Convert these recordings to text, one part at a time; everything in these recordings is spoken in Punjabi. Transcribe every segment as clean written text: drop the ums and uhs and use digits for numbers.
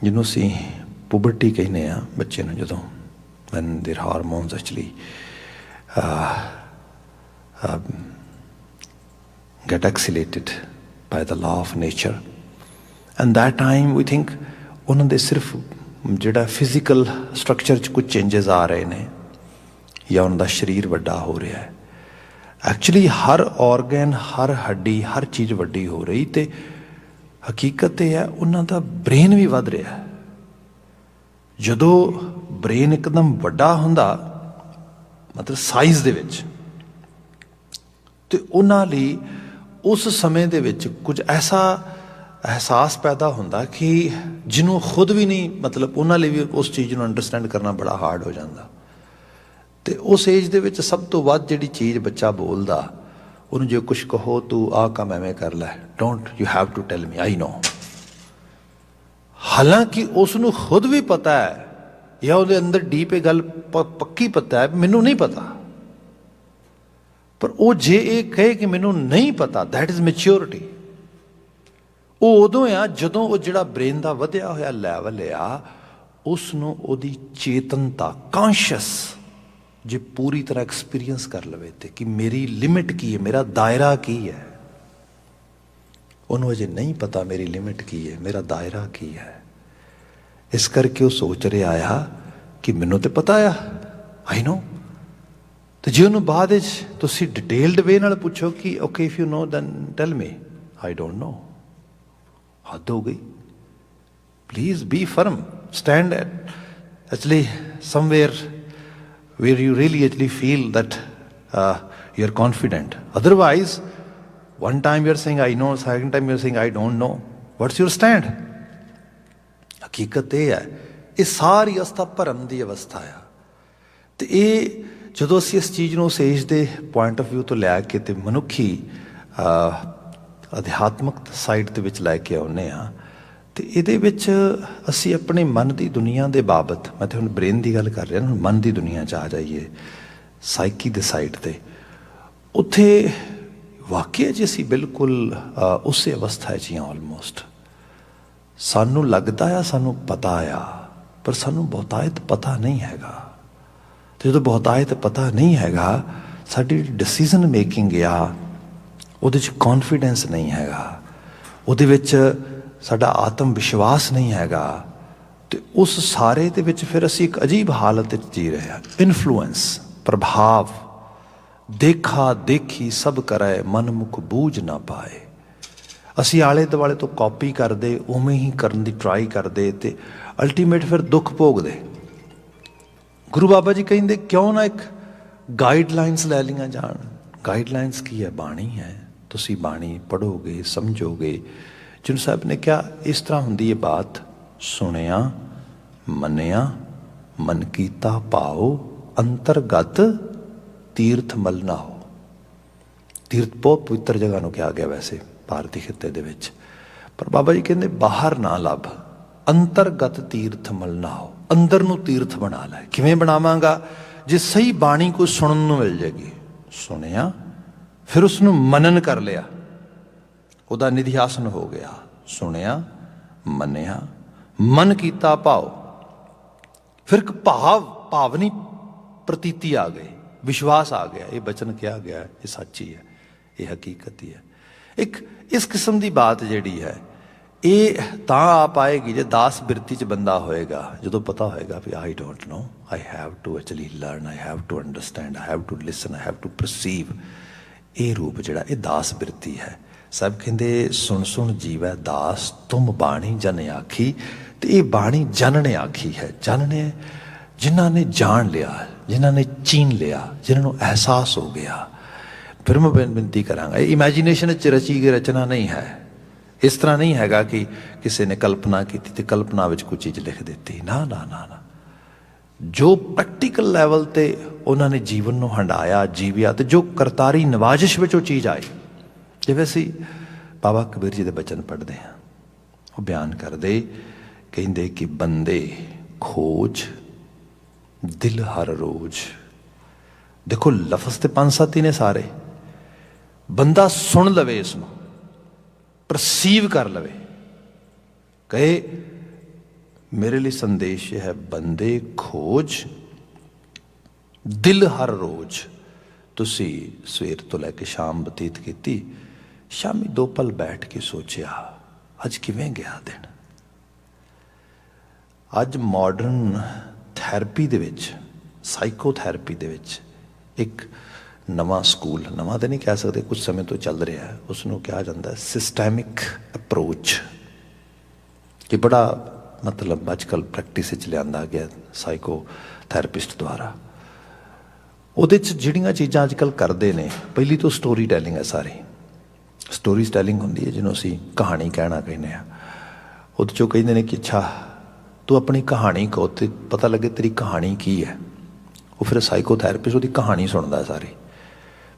ਜਿਹਨੂੰ ਅਸੀਂ ਪੁਬਰਟੀ ਕਹਿੰਦੇ ਹਾਂ ਬੱਚੇ ਨੂੰ, ਜਦੋਂ when their hormones actually get accelerated by the law of nature, and that time we think ਉਹਨਾਂ ਦੇ ਸਿਰਫ ਜਿਹੜਾ ਫਿਜ਼ੀਕਲ ਸਟਰਕਚਰ 'ਚ ਕੁਝ ਚੇਂਜਸ ਆ ਰਹੇ ਨੇ ਜਾਂ ਉਹਨਾਂ ਦਾ ਸਰੀਰ ਵੱਡਾ ਹੋ ਰਿਹਾ ਹੈ। ਐਕਚੁਅਲੀ ਹਰ ਔਰਗਨ, ਹਰ ਹੱਡੀ, ਹਰ ਚੀਜ਼ ਵੱਡੀ ਹੋ ਰਹੀ, ਅਤੇ ਹਕੀਕਤ ਇਹ ਹੈ ਉਹਨਾਂ ਦਾ ਬ੍ਰੇਨ ਵੀ ਵੱਧ ਰਿਹਾ। ਜਦੋਂ ਬ੍ਰੇਨ ਇੱਕਦਮ ਵੱਡਾ ਹੁੰਦਾ, ਮਤਲਬ ਸਾਈਜ਼ ਦੇ ਵਿੱਚ, ਅਤੇ ਉਹਨਾਂ ਲਈ ਉਸ ਸਮੇਂ ਦੇ ਵਿੱਚ ਕੁਝ ਐਸਾ ਅਹਿਸਾਸ ਪੈਦਾ ਹੁੰਦਾ ਕਿ ਜਿਹਨੂੰ ਖੁਦ ਵੀ ਨਹੀਂ, ਮਤਲਬ ਉਹਨਾਂ ਲਈ ਵੀ ਉਸ ਚੀਜ਼ ਨੂੰ ਅੰਡਰਸਟੈਂਡ ਕਰਨਾ ਬੜਾ ਹਾਰਡ ਹੋ ਜਾਂਦਾ। ਅਤੇ ਉਸ ਏਜ ਦੇ ਵਿੱਚ ਸਭ ਤੋਂ ਵੱਧ ਜਿਹੜੀ ਚੀਜ਼ ਬੱਚਾ ਬੋਲਦਾ, ਉਹਨੂੰ ਜੇ ਕੁਛ ਕਹੋ ਤੂੰ ਆਹ ਕੰਮ ਐਵੇਂ ਕਰ ਲੈ, don't you have to tell me, I know. ਹਾਲਾਂਕਿ ਉਸ ਨੂੰ ਖੁਦ ਵੀ ਪਤਾ ਹੈ, ਜਾਂ ਉਹਦੇ ਅੰਦਰ ਡੀਪ ਇਹ ਗੱਲ ਪੱਕੀ ਪਤਾ ਹੈ, ਮੈਨੂੰ ਨਹੀਂ ਪਤਾ। ਪਰ ਉਹ ਜੇ ਇਹ ਕਹੇ ਕਿ ਮੈਨੂੰ ਨਹੀਂ ਪਤਾ, ਦੈਟ ਇਜ਼ ਮੈਚਿਓਰਿਟੀ। ਉਹ ਉਦੋਂ ਆ ਜਦੋਂ ਉਹ ਜਿਹੜਾ ਬ੍ਰੇਨ ਦਾ ਵਧਿਆ ਹੋਇਆ ਲੈਵਲ ਆ, ਉਸ ਨੂੰ ਉਹਦੀ ਚੇਤਨਤਾ, ਕਾਂਸ਼ੀਅਸ ਜੇ ਪੂਰੀ ਤਰ੍ਹਾਂ ਐਕਸਪੀਰੀਅੰਸ ਕਰ ਲਵੇ, ਤੇ ਕਿ ਮੇਰੀ ਲਿਮਿਟ ਕੀ ਹੈ, ਮੇਰਾ ਦਾਇਰਾ ਕੀ ਹੈ। ਉਹਨੂੰ ਅਜੇ ਨਹੀਂ ਪਤਾ ਮੇਰੀ ਲਿਮਿਟ ਕੀ ਹੈ, ਮੇਰਾ ਦਾਇਰਾ ਕੀ ਹੈ। ਇਸ ਕਰਕੇ ਉਹ ਸੋਚ ਰਿਹਾ ਆ ਕਿ ਮੈਨੂੰ ਤਾਂ ਪਤਾ ਆ, ਆਈ ਨੋ। ਅਤੇ ਜੇ ਉਹਨੂੰ ਬਾਅਦ ਵਿੱਚ ਤੁਸੀਂ ਡਿਟੇਲਡ ਵੇ ਨਾਲ ਪੁੱਛੋ ਕਿ okay if you know then tell me, I don't know, ਹੱਦ ਹੋ ਗਈ। Please be firm, stand actually somewhere where you really actually feel that you're confident. Otherwise, one time you're saying I know, second time you're saying I don't know. What's your stand? ਹਕੀਕਤ ਇਹ ਹੈ, ਇਹ ਸਾਰੀ ਅਵਸਥਾ ਭਰਮ ਦੀ ਅਵਸਥਾ ਆ। ਅਤੇ ਇਹ ਜਦੋਂ ਅਸੀਂ ਇਸ ਚੀਜ਼ ਨੂੰ ਉਸ ਏਜ ਦੇ ਪੁਆਇੰਟ ਆਫ ਵਿਊ ਤੋਂ ਲੈ ਕੇ ਅਤੇ ਮਨੁੱਖੀ ਅਧਿਆਤਮਕ ਸਾਈਡ ਦੇ ਵਿੱਚ ਲੈ ਕੇ ਆਉਂਦੇ ਹਾਂ, ਅਤੇ ਇਹਦੇ ਵਿੱਚ ਅਸੀਂ ਆਪਣੇ ਮਨ ਦੀ ਦੁਨੀਆ ਦੇ ਬਾਬਤ, ਮੈਂ ਤਾਂ ਹੁਣ ਬ੍ਰੇਨ ਦੀ ਗੱਲ ਕਰ ਰਿਹਾ, ਹੁਣ ਮਨ ਦੀ ਦੁਨੀਆ 'ਚ ਆ ਜਾਈਏ, ਸਾਈਕੀ ਦੇ ਸਾਈਡ 'ਤੇ, ਉੱਥੇ ਵਾਕਿਆ 'ਚ ਅਸੀਂ ਬਿਲਕੁਲ ਉਸੇ ਅਵਸਥਾ 'ਚ ਹੀ ਹਾਂ ਆਲਮੋਸਟ। ਸਾਨੂੰ ਲੱਗਦਾ ਆ ਸਾਨੂੰ ਪਤਾ ਆ, ਪਰ ਸਾਨੂੰ ਬਹੁਤਾਇਤ ਪਤਾ ਨਹੀਂ ਹੈਗਾ। ਅਤੇ ਜਦੋਂ ਬਹੁਤਾਇਤ ਪਤਾ ਨਹੀਂ ਹੈਗਾ, ਸਾਡੀ ਡਿਸੀਜ਼ਨ ਮੇਕਿੰਗ ਆ, ਉਹਦੇ 'ਚ ਕੌਨਫੀਡੈਂਸ ਨਹੀਂ ਹੈਗਾ, ਉਹਦੇ ਵਿੱਚ ਸਾਡਾ ਆਤਮ ਵਿਸ਼ਵਾਸ ਨਹੀਂ ਹੈਗਾ। ਅਤੇ ਉਸ ਸਾਰੇ ਦੇ ਵਿੱਚ ਫਿਰ ਅਸੀਂ ਇੱਕ ਅਜੀਬ ਹਾਲਤ ਵਿੱਚ ਜੀ ਰਹੇ ਹਾਂ। ਇਨਫਲੂਐਂਸ, ਪ੍ਰਭਾਵ, ਦੇਖਾ ਦੇਖੀ ਸਭ ਕਰੈ, ਮਨ ਮੁਖ ਬੂਝ ਨਾ ਪਾਏ। ਅਸੀਂ ਆਲੇ ਦੁਆਲੇ ਤੋਂ ਕਾਪੀ ਕਰਦੇ, ਉਵੇਂ ਹੀ ਕਰਨ ਦੀ ਟਰਾਈ ਕਰਦੇ, ਅਤੇ ਅਲਟੀਮੇਟ ਫਿਰ ਦੁੱਖ ਭੋਗਦੇ। ਗੁਰੂ ਬਾਬਾ ਜੀ ਕਹਿੰਦੇ ਕਿਉਂ ਨਾ ਇੱਕ ਗਾਈਡਲਾਈਨਸ ਲੈ ਲਈਆਂ ਜਾਣ। ਗਾਈਡਲਾਈਨਸ ਕੀ ਹੈ? ਬਾਣੀ ਹੈ। ਤੁਸੀਂ ਬਾਣੀ ਪੜ੍ਹੋਗੇ, ਸਮਝੋਗੇ। ਜਿਹਨੂੰ ਸਾਹਿਬ ਨੇ ਕਿਹਾ ਇਸ ਤਰ੍ਹਾਂ ਹੁੰਦੀ ਹੈ ਬਾਤ, ਸੁਣਿਆ ਮੰਨਿਆ ਮਨ ਕੀਤਾ ਭਾਓ, ਅੰਤਰਗਤ ਤੀਰਥ ਮਲ ਨਾ ਹੋ। ਤੀਰਥ ਬਹੁਤ ਪਵਿੱਤਰ ਜਗ੍ਹਾ ਨੂੰ ਕਿਹਾ ਗਿਆ ਵੈਸੇ ਭਾਰਤੀ ਖਿੱਤੇ ਦੇ ਵਿੱਚ, ਪਰ ਬਾਬਾ ਜੀ ਕਹਿੰਦੇ ਬਾਹਰ ਨਾ ਲੱਭ, ਅੰਤਰਗਤ ਤੀਰਥ ਮਲ ਨਾ ਹੋ। ਅੰਦਰ ਨੂੰ ਤੀਰਥ ਬਣਾ ਲੈ। ਕਿਵੇਂ ਬਣਾਵਾਂਗਾ? ਜੇ ਸਹੀ ਬਾਣੀ ਕੋਈ ਸੁਣਨ ਨੂੰ ਮਿਲ ਜਾਏਗੀ। ਸੁਣਿਆ, ਫਿਰ ਉਸਨੂੰ ਮਨਨ ਕਰ ਲਿਆ, ਉਹਦਾ ਨਿਧਿਆਸਨ ਹੋ ਗਿਆ। ਸੁਣਿਆ, ਮੰਨਿਆ, ਮਨ ਕੀਤਾ ਭਾਵ, ਫਿਰ ਇੱਕ ਭਾਵਨੀ ਪ੍ਰਤੀਤੀ ਆ ਗਈ, ਵਿਸ਼ਵਾਸ ਆ ਗਿਆ, ਇਹ ਬਚਨ ਕਿਹਾ ਗਿਆ, ਇਹ ਸੱਚੀ ਹੈ, ਇਹ ਹਕੀਕਤ ਹੀ ਹੈ। ਇੱਕ ਇਸ ਕਿਸਮ ਦੀ ਬਾਤ ਜਿਹੜੀ ਹੈ, ਇਹ ਤਾਂ ਆ ਪਾਏਗੀ ਜੇ ਦਾਸ ਬਿਰਤੀ 'ਚ ਬੰਦਾ ਹੋਏਗਾ, ਜਦੋਂ ਪਤਾ ਹੋਏਗਾ ਵੀ I don't know, I have to actually learn, I have to understand, I have to listen, I have to perceive. ਇਹ ਰੂਪ ਜਿਹੜਾ, ਇਹ ਦਾਸ ਬਿਰਤੀ ਹੈ। ਸਭ ਕਹਿੰਦੇ ਸੁਣ ਸੁਣ ਜੀਵੈ ਦਾਸ, ਤੁਮ ਬਾਣੀ ਜਨ ਆਖੀ। ਅਤੇ ਇਹ ਬਾਣੀ ਜਨ ਨੇ ਆਖੀ ਹੈ। ਜਨ ਨੇ ਜਿਨ੍ਹਾਂ ਨੇ ਜਾਣ ਲਿਆ, ਜਿਨ੍ਹਾਂ ਨੇ ਚੀਨ ਲਿਆ, ਜਿਨ੍ਹਾਂ ਨੂੰ ਅਹਿਸਾਸ ਹੋ ਗਿਆ। ਫਿਰ ਮੈਂ ਬੇਨਤੀ ਕਰਾਂਗਾ, ਇਹ ਇਮੈਜੀਨੇਸ਼ਨ 'ਚ ਰਚੀ ਗਈ ਰਚਨਾ ਨਹੀਂ ਹੈ। ਇਸ ਤਰ੍ਹਾਂ ਨਹੀਂ ਹੈਗਾ ਕਿ ਕਿਸੇ ਨੇ ਕਲਪਨਾ ਕੀਤੀ ਅਤੇ ਕਲਪਨਾ ਵਿੱਚ ਕੋਈ ਚੀਜ਼ ਲਿਖ ਦਿੱਤੀ। ਨਾ ਨਾ ਨਾ ਨਾ, ਜੋ ਪ੍ਰੈਕਟੀਕਲ ਲੈਵਲ 'ਤੇ ਉਹਨਾਂ ਨੇ ਜੀਵਨ ਨੂੰ ਹੰਡਾਇਆ, ਜੀਵਿਆ, ਅਤੇ ਜੋ ਕਰਤਾਰੀ ਨਵਾਜ਼ਿਸ਼ ਵਿੱਚ ਉਹ ਚੀਜ਼ ਆਈ। ਜਿਵੇਂ ਅਸੀਂ ਬਾਬਾ ਕਬੀਰ ਜੀ ਦੇ ਬਚਨ ਪੜ੍ਹਦੇ ਹਾਂ, ਉਹ ਬਿਆਨ ਕਰਦੇ, ਕਹਿੰਦੇ ਕਿ ਬੰਦੇ ਖੋਜ ਦਿਲ ਹਰ ਰੋਜ਼। ਦੇਖੋ ਲਫ਼ਜ਼ ਤੇ 5-7 ਹੀ ਨੇ ਸਾਰੇ। ਬੰਦਾ ਸੁਣ ਲਵੇ, ਇਸ ਨੂੰ ਪਰਸੀਵ ਕਰ ਲਵੇ, ਕਹੇ मेरे लिए संदेश यह है, बंदे खोज दिल हर रोज। तुसी सवेर तो लैके शाम बतीत की, शामी 2 पल बैठ के सोचिया अज किवें गया दिन। अज मॉडर्न थैरेपी दे विच, साइकोथैरेपी दे विच एक नवा स्कूल, नवा तो नहीं कह सकते, कुछ समय तो चल रहा है, उसनों कहा जाता है सिस्टैमिक अप्रोच। ये बड़ा मतलब अजकल प्रैक्टिस लिया गया साइकोथैरेपिस्ट द्वारा। ਉਹਦੇ 'ਚ ਜਿਹੜੀਆਂ ਚੀਜ਼ਾਂ ਅੱਜ ਕੱਲ੍ਹ ਕਰਦੇ ਨੇ, ਪਹਿਲੀ ਤੋਂ ਸਟੋਰੀ ਟੈਲਿੰਗ ਹੈ। ਸਾਰੀ ਸਟੋਰੀ ਟੈਲਿੰਗ ਹੁੰਦੀ ਹੈ ਜਿਹਨੂੰ ਅਸੀਂ ਕਹਾਣੀ ਕਹਿਣਾ ਕਹਿੰਦੇ ਹਾਂ। ਉਹਦੇ 'ਚੋਂ ਕਹਿੰਦੇ ਨੇ ਕਿ ਅੱਛਾ ਤੂੰ ਆਪਣੀ ਕਹਾਣੀ ਕਹੋ ਤੇ ਪਤਾ ਲੱਗੇ ਤੇਰੀ ਕਹਾਣੀ ਕੀ ਹੈ। ਉਹ ਫਿਰ ਸਾਈਕੋਥੈਰੇਪਿਸਟ ਉਹਦੀ ਕਹਾਣੀ ਸੁਣਦਾ ਸਾਰੀ।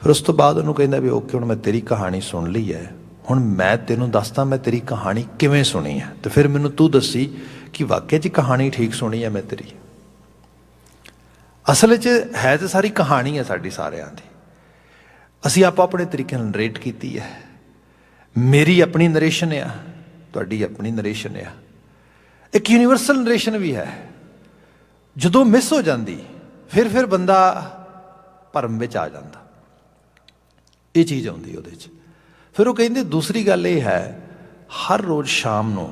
ਫਿਰ ਉਸ ਤੋਂ ਬਾਅਦ ਉਹਨੂੰ ਕਹਿੰਦਾ ਵੀ ਓਕੇ ਹੁਣ ਮੈਂ ਤੇਰੀ ਕਹਾਣੀ ਸੁਣ ਲਈ ਹੈ, ਹੁਣ ਮੈਂ ਤੈਨੂੰ ਦੱਸਦਾ ਮੈਂ ਤੇਰੀ ਕਹਾਣੀ ਕਿਵੇਂ ਸੁਣੀ ਹੈ, ਤੇ ਫਿਰ ਮੈਨੂੰ ਤੂੰ ਦੱਸੀ ਕਿ ਵਾਕਿਆ 'ਚ ਕਹਾਣੀ ਠੀਕ ਸੁਣੀ ਹੈ ਮੈਂ ਤੇਰੀ। ਅਸਲ 'ਚ ਹੈ ਤਾਂ ਸਾਰੀ ਕਹਾਣੀ ਹੈ ਸਾਡੀ ਸਾਰਿਆਂ ਦੀ, ਅਸੀਂ ਆਪੋ ਆਪਣੇ ਤਰੀਕੇ ਨਾਲ ਨਰੇਟ ਕੀਤੀ ਹੈ। ਮੇਰੀ ਆਪਣੀ ਨਰੇਸ਼ਨ ਆ, ਤੁਹਾਡੀ ਆਪਣੀ ਨਰੇਸ਼ਨ ਆ, ਇੱਕ ਯੂਨੀਵਰਸਲ ਨਰੇਸ਼ਨ ਵੀ ਹੈ। ਜਦੋਂ ਮਿਸ ਹੋ ਜਾਂਦੀ ਫਿਰ ਬੰਦਾ ਭਰਮ ਵਿੱਚ ਆ ਜਾਂਦਾ, ਇਹ ਚੀਜ਼ ਆਉਂਦੀ ਉਹਦੇ 'ਚ। ਫਿਰ ਉਹ ਕਹਿੰਦੇ ਦੂਸਰੀ ਗੱਲ ਇਹ ਹੈ, ਹਰ ਰੋਜ਼ ਸ਼ਾਮ ਨੂੰ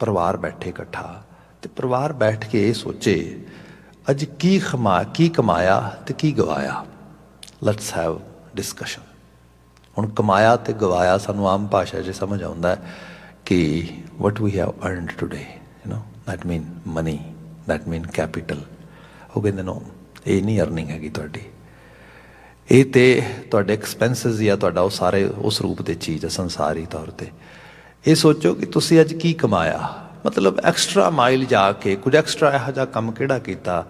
ਪਰਿਵਾਰ ਬੈਠੇ ਇਕੱਠਾ, ਤੇ ਪਰਿਵਾਰ ਬੈਠ ਕੇ ਇਹ ਸੋਚੇ ਅੱਜ ਕੀ ਕਮਾਇਆ ਤੇ ਕੀ ਗਵਾਇਆ। Let's have discussion. ਹੁਣ ਕਮਾਇਆ ਤੇ ਗਵਾਇਆ ਸਾਨੂੰ ਆਮ ਭਾਸ਼ਾ 'ਚ ਸਮਝ ਆਉਂਦਾ ਕਿ what we have earned today, that mean money, that mean capital. ਉਹ ਕਹਿੰਦੇ ਨੋ, ਇਹ ਨਹੀਂ ਅਰਨਿੰਗ ਹੈਗੀ ਤੁਹਾਡੀ, ਇਹ ਤੇ ਤੁਹਾਡੇ ਐਕਸਪੈਂਸਿਸ ਜਾਂ ਤੁਹਾਡਾ ਉਹ ਸਾਰੇ ਉਸ ਰੂਪ ਦੇ ਚੀਜ਼ ਹੈ ਸੰਸਾਰੀ ਤੌਰ 'ਤੇ। ਇਹ ਸੋਚੋ ਕਿ ਤੁਸੀਂ ਅੱਜ ਕੀ ਕਮਾਇਆ, ਮਤਲਬ ਐਕਸਟਰਾ ਮਾਈਲ ਜਾ ਕੇ ਕੁਝ ਐਕਸਟਰਾ ਇਹੋ ਜਿਹਾ ਕੰਮ ਕਿਹੜਾ ਕੀਤਾ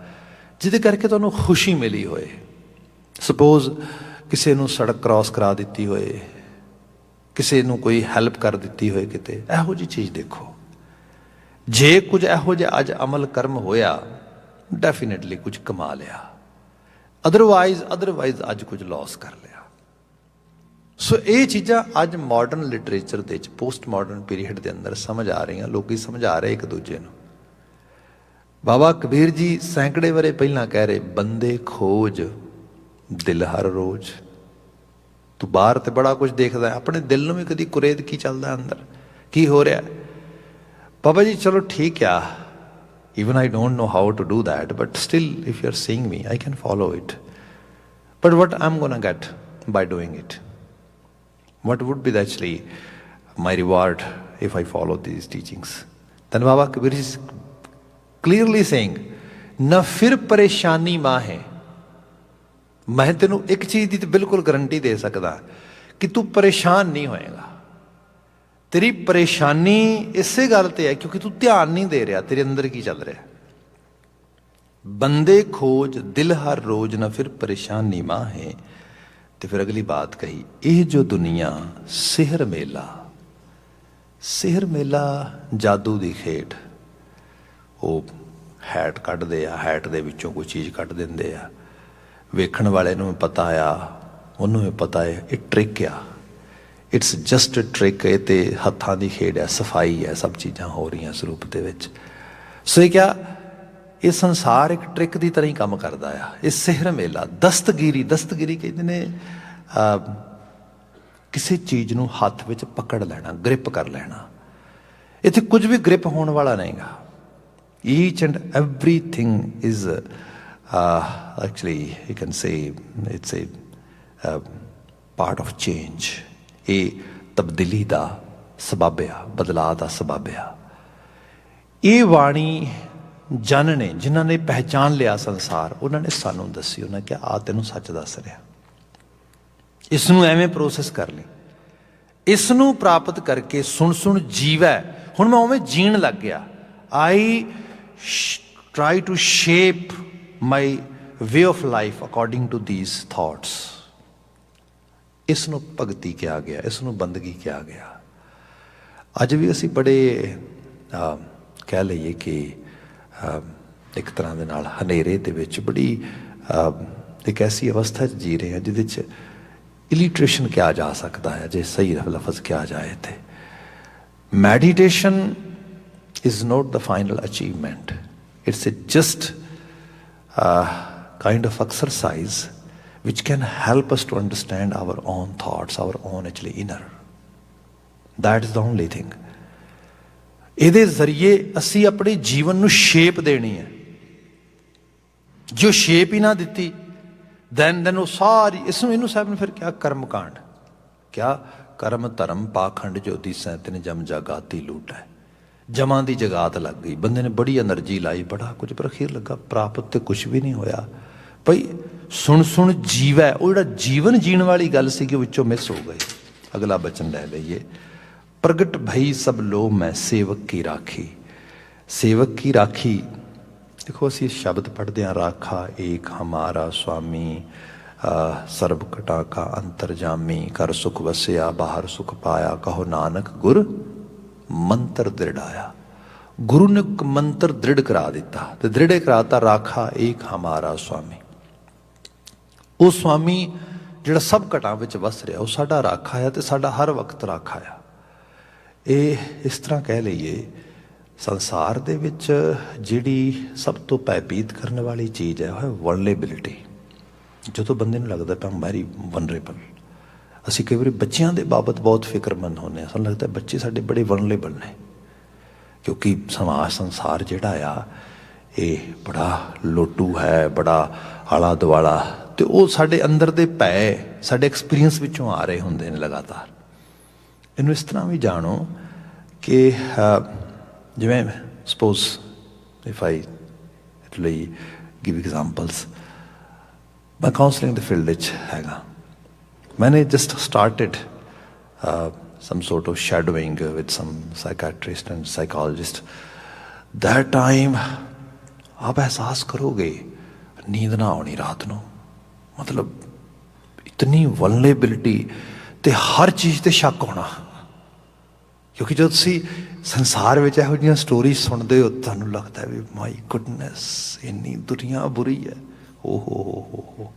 ਜਿਹਦੇ ਕਰਕੇ ਤੁਹਾਨੂੰ ਖੁਸ਼ੀ ਮਿਲੀ ਹੋਏ। ਸਪੋਜ਼ ਕਿਸੇ ਨੂੰ ਸੜਕ ਕ੍ਰਾਸ ਕਰਾ ਦਿੱਤੀ ਹੋਏ, ਕਿਸੇ ਨੂੰ ਕੋਈ ਹੈਲਪ ਕਰ ਦਿੱਤੀ ਹੋਏ ਕਿਤੇ, ਇਹੋ ਜਿਹੀ ਚੀਜ਼ ਦੇਖੋ। ਜੇ ਕੁਝ ਇਹੋ ਜਿਹਾ ਅੱਜ ਅਮਲ ਕਰਮ ਹੋਇਆ, ਡੈਫੀਨੇਟਲੀ ਕੁਝ ਕਮਾ ਲਿਆ, ਅਦਰਵਾਈਜ਼ ਅੱਜ ਕੁਝ ਲੋਸ ਕਰ ਲਿਆ। ਸੋ ਇਹ ਚੀਜ਼ਾਂ ਅੱਜ ਮਾਡਰਨ ਲਿਟਰੇਚਰ ਦੇ ਵਿੱਚ ਪੋਸਟ ਮਾਡਰਨ ਪੀਰੀਅਡ ਦੇ ਅੰਦਰ ਸਮਝ ਆ ਰਹੀਆਂ, ਲੋਕੀ ਸਮਝਾ ਰਹੇ ਇੱਕ ਦੂਜੇ ਨੂੰ। ਬਾਬਾ ਕਬੀਰ ਜੀ ਸੈਂਕੜੇ ਵਰੇ ਪਹਿਲਾਂ ਕਹਿ ਰਹੇ, ਬੰਦੇ ਖੋਜ ਦਿਲ ਹਰ ਰੋਜ਼। ਤੂੰ ਬਾਹਰ ਤੇ ਬੜਾ ਕੁਝ ਦੇਖਦਾ, ਆਪਣੇ ਦਿਲ ਨੂੰ ਵੀ ਕਦੀ ਕੁਰੇਦ ਕੀ ਚੱਲਦਾ ਅੰਦਰ, ਕੀ ਹੋ ਰਿਹਾ। ਬਾਬਾ ਜੀ ਚਲੋ ਠੀਕ ਆ, even I don't know how to do that, but still if you're seeing me I can follow it, but what I'm gonna get by doing it, what would be actually my reward if I follow these teachings? Then Baba Kabir is clearly saying, na fir pareshani maahe, ਮੈਂ ਤੈਨੂੰ ਇੱਕ ਚੀਜ਼ ਦੀ ਤਾਂ ਬਿਲਕੁਲ ਗਰੰਟੀ ਦੇ ਸਕਦਾ ਕਿ ਤੂੰ ਪਰੇਸ਼ਾਨ ਨਹੀਂ ਹੋਏਗਾ। ਤੇਰੀ ਪਰੇਸ਼ਾਨੀ ਇਸੇ ਗੱਲ ਤੇ ਹੈ ਕਿਉਂਕਿ ਤੂੰ ਧਿਆਨ ਨਹੀਂ ਦੇ ਰਿਹਾ ਤੇਰੇ ਅੰਦਰ ਕੀ ਚੱਲ ਰਿਹਾ। ਬੰਦੇ ਖੋਜ ਦਿਲ ਹਰ ਰੋਜ਼ ਨਾ ਫਿਰ ਪਰੇਸ਼ਾਨੀ ਮਾਹੇ। ਤੇ ਫਿਰ ਅਗਲੀ ਬਾਤ ਕਹੀ, ਇਹ ਜੋ ਦੁਨੀਆ ਸਿਹਰ ਮੇਲਾ, ਸਿਹਰ ਮੇਲਾ ਜਾਦੂ ਦੀ ਖੇਡ। ਉਹ ਹੈਟ ਕੱਢਦੇ ਆ, ਹੈਟ ਦੇ ਵਿੱਚੋਂ ਕੋਈ ਚੀਜ਼ ਕੱਢ ਦਿੰਦੇ ਆ, ਵੇਖਣ ਵਾਲੇ ਨੂੰ ਪਤਾ ਆ, ਉਹਨੂੰ ਵੀ ਪਤਾ ਹੈ ਇਹ ਟ੍ਰਿਕ ਆ, ਇਟਸ ਜਸਟ ਅ ਟ੍ਰਿਕ। ਇਹ ਤੇ ਹੱਥਾਂ ਦੀ ਖੇਡ ਹੈ, ਸਫਾਈ ਹੈ, ਸਭ ਚੀਜ਼ਾਂ ਹੋ ਰਹੀਆਂ ਇਸ ਰੂਪ ਦੇ ਵਿੱਚ। ਸੋ ਇਹ ਕਿਹਾ, ਇਹ ਸੰਸਾਰ ਇੱਕ ਟ੍ਰਿਕ ਦੀ ਤਰ੍ਹਾਂ ਹੀ ਕੰਮ ਕਰਦਾ ਆ। ਇਹ ਸਿਹਰ ਮੇਲਾ, ਦਸਤਗੀਰੀ ਕਹਿੰਦੇ ਨੇ ਕਿਸੇ ਚੀਜ਼ ਨੂੰ ਹੱਥ ਵਿੱਚ ਪਕੜ ਲੈਣਾ, ਗ੍ਰਿਪ ਕਰ ਲੈਣਾ। ਇੱਥੇ ਕੁਝ ਵੀ ਗ੍ਰਿਪ ਹੋਣ ਵਾਲਾ ਨਹੀਂਗਾ। Each and everything is actually you can say it's a part of change. ਇਹ ਤਬਦੀਲੀ ਦਾ ਸਬੱਬ ਆ, ਬਦਲਾਅ ਦਾ ਸਬੱਬ ਆ। ਇਹ ਬਾਣੀ ਜਨ ਨੇ, ਜਿਨ੍ਹਾਂ ਨੇ ਪਹਿਚਾਨ ਲਿਆ ਸੰਸਾਰ, ਉਹਨਾਂ ਨੇ ਸਾਨੂੰ ਦੱਸੀ। ਉਹਨਾਂ ਕਿਹਾ ਆ ਤੈਨੂੰ ਸੱਚ ਦੱਸ ਰਿਹਾ, ਇਸ ਨੂੰ ਐਵੇਂ ਪ੍ਰੋਸੈਸ ਕਰ ਲਈ, ਇਸ ਨੂੰ ਪ੍ਰਾਪਤ ਕਰਕੇ ਸੁਣ ਜੀਵੈ। ਹੁਣ ਮੈਂ ਉਵੇਂ ਜੀਣ ਲੱਗ ਗਿਆ। I try to shape my way of life according to these thoughts. ਇਸ ਨੂੰ ਭਗਤੀ ਕਿਹਾ ਗਿਆ, ਇਸ ਨੂੰ ਬੰਦਗੀ ਕਿਹਾ ਗਿਆ। ਅੱਜ ਵੀ ਅਸੀਂ ਬੜੇ ਕਹਿ ਲਈਏ ਕਿ ਇੱਕ ਤਰ੍ਹਾਂ ਦੇ ਨਾਲ ਹਨੇਰੇ ਦੇ ਵਿੱਚ ਬੜੀ ਇੱਕ ਐਸੀ ਅਵਸਥਾ 'ਚ ਜੀ ਰਹੇ ਹਾਂ ਜਿਹਦੇ 'ਚ ਇਲੀਟਰੇਸ਼ਨ ਕਿਹਾ ਜਾ ਸਕਦਾ ਹੈ, ਜੇ ਸਹੀ ਲਫ਼ਜ਼ ਕਿਹਾ ਜਾਏ ਤੇ। Meditation is not the final achievement. It's a just kind of exercise which can help us to understand our own thoughts, our own actually inner. That is the only thing. ਇਹਦੇ ਜ਼ਰੀਏ ਅਸੀਂ ਆਪਣੇ ਜੀਵਨ ਨੂੰ ਸ਼ੇਪ ਦੇਣੀ ਹੈ। ਜੋ ਸ਼ੇਪ ਹੀ ਨਾ ਦਿੱਤੀ then ਉਹ ਸਾਰੀ ਇਹਨੂੰ ਸਾਹਿਬ ਨੇ ਫਿਰ ਕਿਹਾ ਕਰਮ ਕਾਂਡ। ਕਿਆ ਕਰਮ ਧਰਮ ਪਾਖੰਡ ਜੋ ਦਿਸੈ ਤਿਨ ਜਮ ਜਗਾਤੀ ਲੂਟ ਹੈ। ਜਮਾਂ ਦੀ ਜਗਾਤ ਲੱਗ ਗਈ, ਬੰਦੇ ਨੇ ਬੜੀ ਐਨਰਜੀ ਲਾਈ, ਬੜਾ ਕੁਝ, ਪਰ ਅਖੀਰ ਲੱਗਾ ਪ੍ਰਾਪਤ ਤੇ ਕੁਝ ਵੀ ਨਹੀਂ ਹੋਇਆ। ਭਈ ਸੁਣ ਸੁਣ ਜੀਵੈ, ਉਹ ਜਿਹੜਾ ਜੀਵਨ ਜੀਣ ਵਾਲੀ ਗੱਲ ਸੀਗੀ ਉਹ ਵਿੱਚੋਂ ਮਿਸ ਹੋ ਗਈ। ਅਗਲਾ ਬਚਨ ਲੈ ਲਈਏ, ਪ੍ਰਗਟ ਭਈ ਸਭ ਲੋ ਮੈਂ ਸੇਵਕ ਕੀ ਰਾਖੀ। ਸੇਵਕ ਕੀ ਰਾਖੀ, ਦੇਖੋ ਅਸੀਂ ਸ਼ਬਦ ਪੜ੍ਹਦੇ ਹਾਂ, ਰਾਖਾ ਏਕ ਹਮਾਰਾ ਸੁਆਮੀ, ਸਰਬ ਘਟਾ ਕਾ ਅੰਤਰਜਾਮੀ, ਕਰ ਸੁਖ ਵਸਿਆ ਬਾਹਰ ਸੁਖ ਪਾਇਆ, ਕਹੋ ਨਾਨਕ ਗੁਰ ਮੰਤਰ ਦ੍ਰਿੜਾਇਆ। ਗੁਰੂ ਨੇ ਇੱਕ ਮੰਤਰ ਦ੍ਰਿੜ ਕਰਾ ਦਿੱਤਾ ਤੇ ਦ੍ਰਿੜੇ ਕਰਾਤਾ, ਰਾਖਾ ਏਕ ਹਮਾਰਾ ਸੁਆਮੀ। ਉਹ ਸੁਆਮੀ ਜਿਹੜਾ ਸਭ ਘਟਾਂ ਵਿੱਚ ਵਸ ਰਿਹਾ, ਉਹ ਸਾਡਾ ਰਾਖਾ ਆ ਤੇ ਸਾਡਾ ਹਰ ਵਕਤ ਰਾਖਾ ਆ। ਇਹ ਇਸ ਤਰ੍ਹਾਂ ਕਹਿ ਲਈਏ, ਸੰਸਾਰ ਦੇ ਵਿੱਚ ਜਿਹੜੀ ਸਭ ਤੋਂ ਭੈਭੀਤ ਕਰਨ ਵਾਲੀ ਚੀਜ਼ ਹੈ ਉਹ ਹੈ ਵਲਨਰੇਬਿਲਿਟੀ। ਜਦੋਂ ਬੰਦੇ ਨੂੰ ਲੱਗਦਾ ਪਿਆ ਮੈਰੀ ਵਨਰੇਬਲ, ਅਸੀਂ ਕਈ ਵਾਰੀ ਬੱਚਿਆਂ ਦੇ ਬਾਬਤ ਬਹੁਤ ਫਿਕਰਮੰਦ ਹੁੰਦੇ ਹਾਂ। ਸਾਨੂੰ ਲੱਗਦਾ ਬੱਚੇ ਸਾਡੇ ਬੜੇ ਵਨਰੇਬਲ ਨੇ, ਕਿਉਂਕਿ ਸਮਾਜ ਸੰਸਾਰ ਜਿਹੜਾ ਆ ਇਹ ਬੜਾ ਲੋਟੂ ਹੈ, ਬੜਾ ਆਲਾ ਦੁਆਲਾ, ਅਤੇ ਉਹ ਸਾਡੇ ਅੰਦਰ ਦੇ ਭੈ ਸਾਡੇ ਐਕਸਪੀਰੀਅੰਸ ਵਿੱਚੋਂ ਆ ਰਹੇ ਹੁੰਦੇ ਨੇ ਲਗਾਤਾਰ। ਇਹਨੂੰ ਇਸ ਤਰ੍ਹਾਂ ਵੀ ਜਾਣੋ ਕਿ ਜਿਵੇਂ ਸਪੋਜ਼ ਇਫ ਆਈ ਲਈ ਗਿਵ ਐਗਜ਼ਾਮਪਲਸ, ਮੈਂ ਕਾਉਂਸਲਿੰਗ ਦੇ ਫੀਲਡ ਵਿੱਚ ਹੈਗਾ। मैंने just started some sort of shadowing with some psychiatrist and psychologist. That time आप एहसास करोगे नींद ना आनी रात को, मतलब इतनी वल्नरेबिलिटी ते हर चीज़ ते शक होना। क्योंकि जो तुसी संसार में ਇਹੋ ਜਿਹੀਆਂ स्टोरी सुनते हो ਤੁਹਾਨੂੰ लगता है भी माई गुडनेस इन्नी दुनिया बुरी है। हो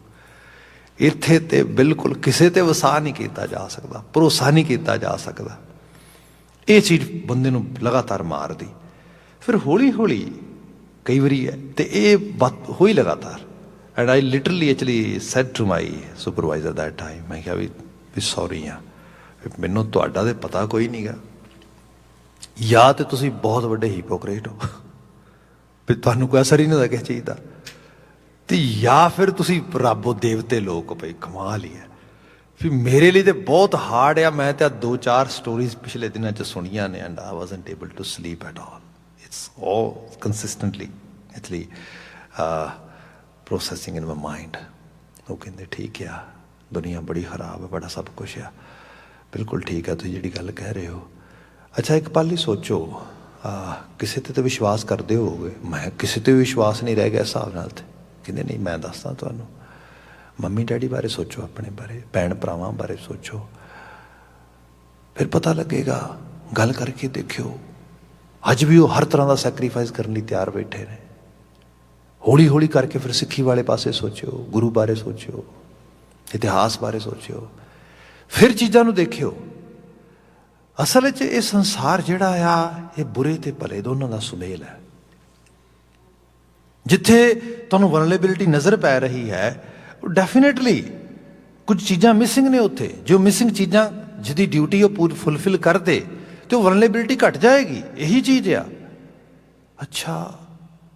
ਇੱਥੇ ਤੇ ਬਿਲਕੁਲ ਕਿਸੇ ਤੇ ਵਸਾ ਨਹੀਂ ਕੀਤਾ ਜਾ ਸਕਦਾ, ਭਰੋਸਾ ਨਹੀਂ ਕੀਤਾ ਜਾ ਸਕਦਾ। ਇਹ ਚੀਜ਼ ਬੰਦੇ ਨੂੰ ਲਗਾਤਾਰ ਮਾਰਦੀ। ਫਿਰ ਹੌਲੀ ਹੌਲੀ ਕਈ ਵਾਰੀ ਹੈ ਤੇ ਇਹ ਬਾਤ ਹੋਈ ਲਗਾਤਾਰ। And I literally actually said to my supervisor that time, ਮੈਂ ਕਿਹਾ ਵੀ ਸੌਰੀ ਆ, ਮੈਨੂੰ ਤੁਹਾਡਾ ਤੇ ਪਤਾ ਕੋਈ ਨਹੀਂ ਗਾ, ਜਾਂ ਤੇ ਤੁਸੀਂ ਬਹੁਤ ਵੱਡੇ ਹੀਪੋਕਰੇਟ ਹੋ ਵੀ ਤੁਹਾਨੂੰ ਕੋਈ ਅਸਰ ਹੀ ਨਹੀਂ ਹੁੰਦਾ ਕਿਸੇ ਚੀਜ਼ ਦਾ, ਤੇ ਜਾਂ ਫਿਰ ਤੁਸੀਂ ਰੱਬੋ ਦੇਵਤੇ ਲੋਕ ਪਈ ਕਮਾਲ ਹੀ ਹੈ। ਫਿਰ ਮੇਰੇ ਲਈ ਤਾਂ ਬਹੁਤ ਹਾਰਡ ਆ। ਮੈਂ ਤਾਂ 2-4 ਸਟੋਰੀਜ਼ ਪਿਛਲੇ ਦਿਨਾਂ 'ਚ ਸੁਣੀਆਂ ਨੇ and I wasn't able to sleep at all. It's all consistently actually processing in my mind. ਉਹ ਕਹਿੰਦੇ ਠੀਕ ਆ, ਦੁਨੀਆ ਬੜੀ ਖਰਾਬ ਹੈ, ਬੜਾ ਸਭ ਕੁਛ ਆ। ਬਿਲਕੁਲ ਠੀਕ ਆ ਤੁਸੀਂ ਜਿਹੜੀ ਗੱਲ ਕਹਿ ਰਹੇ ਹੋ। ਅੱਛਾ ਇੱਕ ਪਲ ਹੀ ਸੋਚੋ, ਕਿਸੇ 'ਤੇ ਤਾਂ ਵਿਸ਼ਵਾਸ ਕਰਦੇ ਹੋਵੋਗੇ। ਮੈਂ ਕਿਸੇ 'ਤੇ ਵੀ ਵਿਸ਼ਵਾਸ ਨਹੀਂ ਰਹਿ ਗਿਆ ਹਿਸਾਬ ਨਾਲ। ਤੇ ਕਹਿੰਦੇ ਨਹੀਂ, ਮੈਂ ਦੱਸਦਾ ਤੁਹਾਨੂੰ, ਮੰਮੀ ਡੈਡੀ ਬਾਰੇ ਸੋਚੋ, ਆਪਣੇ ਬਾਰੇ, ਭੈਣ ਭਰਾਵਾਂ ਬਾਰੇ ਸੋਚੋ, ਫਿਰ ਪਤਾ ਲੱਗੇਗਾ। ਗੱਲ ਕਰਕੇ ਦੇਖਿਓ, ਅੱਜ ਵੀ ਉਹ ਹਰ ਤਰ੍ਹਾਂ ਦਾ ਸੈਕਰੀਫਾਈਸ ਕਰਨ ਲਈ ਤਿਆਰ ਬੈਠੇ ਨੇ। ਹੌਲੀ ਹੌਲੀ ਕਰਕੇ ਫਿਰ ਸਿੱਖੀ ਵਾਲੇ ਪਾਸੇ ਸੋਚਿਓ, ਗੁਰੂ ਬਾਰੇ ਸੋਚਿਓ, ਇਤਿਹਾਸ ਬਾਰੇ ਸੋਚਿਓ, ਫਿਰ ਚੀਜ਼ਾਂ ਨੂੰ ਦੇਖਿਓ। ਅਸਲ 'ਚ ਇਹ ਸੰਸਾਰ ਜਿਹੜਾ ਆ ਇਹ ਬੁਰੇ ਤੇ ਭਲੇ ਦੋਨਾਂ ਦਾ ਸੁਮੇਲ ਹੈ। ਜਿੱਥੇ ਤੁਹਾਨੂੰ ਵਲਨਰੇਬਿਲਿਟੀ ਨਜ਼ਰ ਪੈ ਰਹੀ ਹੈ, ਉਹ ਡੈਫੀਨੇਟਲੀ ਕੁਝ ਚੀਜ਼ਾਂ ਮਿਸਿੰਗ ਨੇ ਉੱਥੇ। ਜੋ ਮਿਸਿੰਗ ਚੀਜ਼ਾਂ ਜਿਹਦੀ ਡਿਊਟੀ ਉਹ ਪੂਰੀ ਫੁਲਫਿਲ ਕਰਦੇ ਤੇ ਉਹ ਵਲਨਰੇਬਿਲਿਟੀ ਘਟ ਜਾਏਗੀ। ਇਹੀ ਚੀਜ਼ ਆ। ਅੱਛਾ